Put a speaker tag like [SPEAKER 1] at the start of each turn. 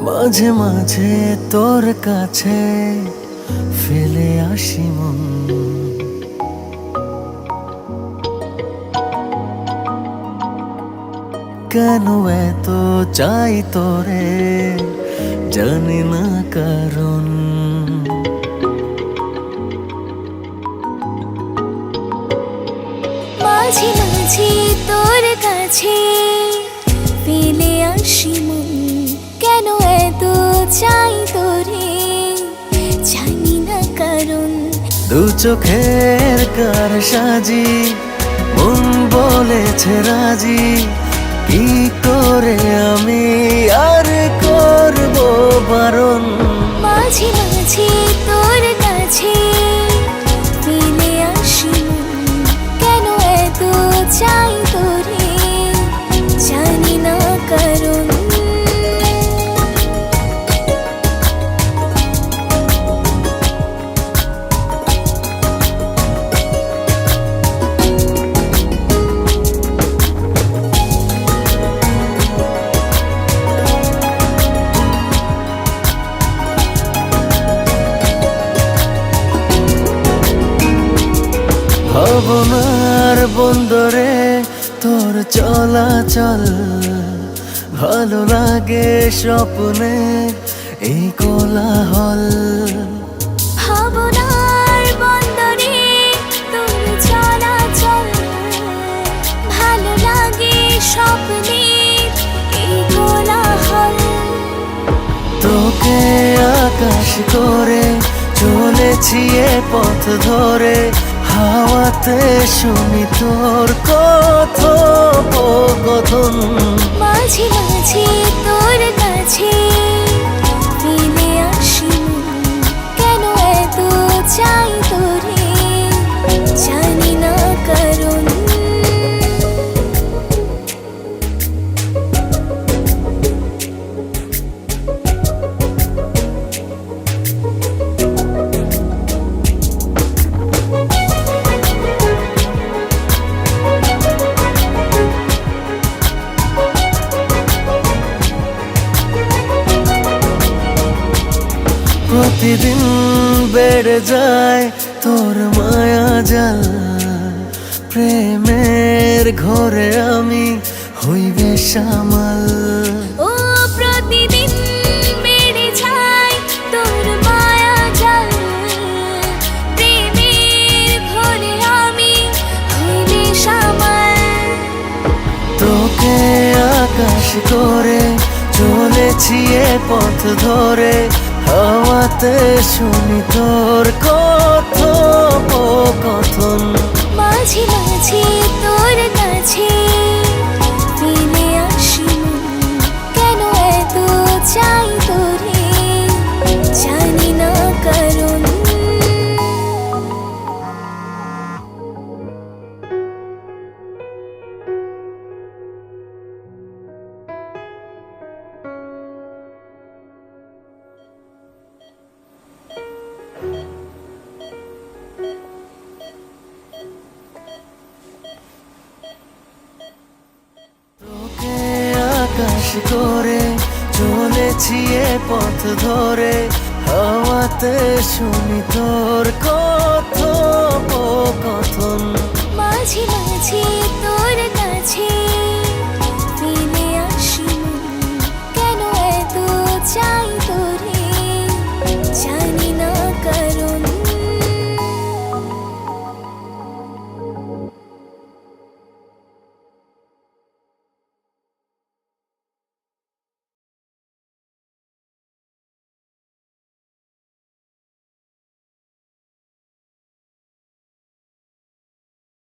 [SPEAKER 1] মাঝে মাঝে তোর কাছে ফেলে আসি মন, কেন এত চাই তোরে জানি না কারণ।
[SPEAKER 2] মাঝে মাঝে তোর কাছে ফেলে আসি মন, কেন এত চাই তোরে জানি না কারণ।
[SPEAKER 1] দু চোখের কার সাজি মন বলেছে রাজি, কি করে আমি আর করব বারণ।
[SPEAKER 2] মাঝে মাঝে তোর কাছে ফেলে আসি মন, কেন এত চাই তোরে জানি না কারণ।
[SPEAKER 1] ভাবনার বন্দরে তোর চলাচল, ভালো লাগে স্বপ্নে এই কোলাহল।
[SPEAKER 2] ভাবনার বন্দরে তোর চলাচল, ভালো লাগে স্বপ্নে এই কোলাহল।
[SPEAKER 1] তোকে আকাশ করে চলেছি এ পথ ধরে, হাওয়াতে শুনি তোর কথোপকথন।
[SPEAKER 2] মাঝে মাঝে তোর কাছে ফেলে আসি মন, কেন এত চাই তোরে জানি না কারণ।
[SPEAKER 1] প্রতিদিন বেড়ে যায় তোর মায়া জাল, প্রেমের ঘরে আমি হইবে সামাল।
[SPEAKER 2] ও প্রতিদিন বেড়ে যায় তোর মায়া জাল, প্রেমের ঘরে আমি হইবে সামাল।
[SPEAKER 1] তোকে আকাশ করে চলেছি এ পথ ধরে, হাওয়াতে শুনি তোর কথোপকথন।
[SPEAKER 2] মাঝে মাঝে তোর কাছে ফেলে আসি মন, কেন এত চাই তোরে জানি না কারণ।
[SPEAKER 1] তোকে আকাশ করে চলেছি এ পথ ধরে, হাওয়াতে শুনি তোর কথোপকথন।
[SPEAKER 2] মাঝে মাঝে তোর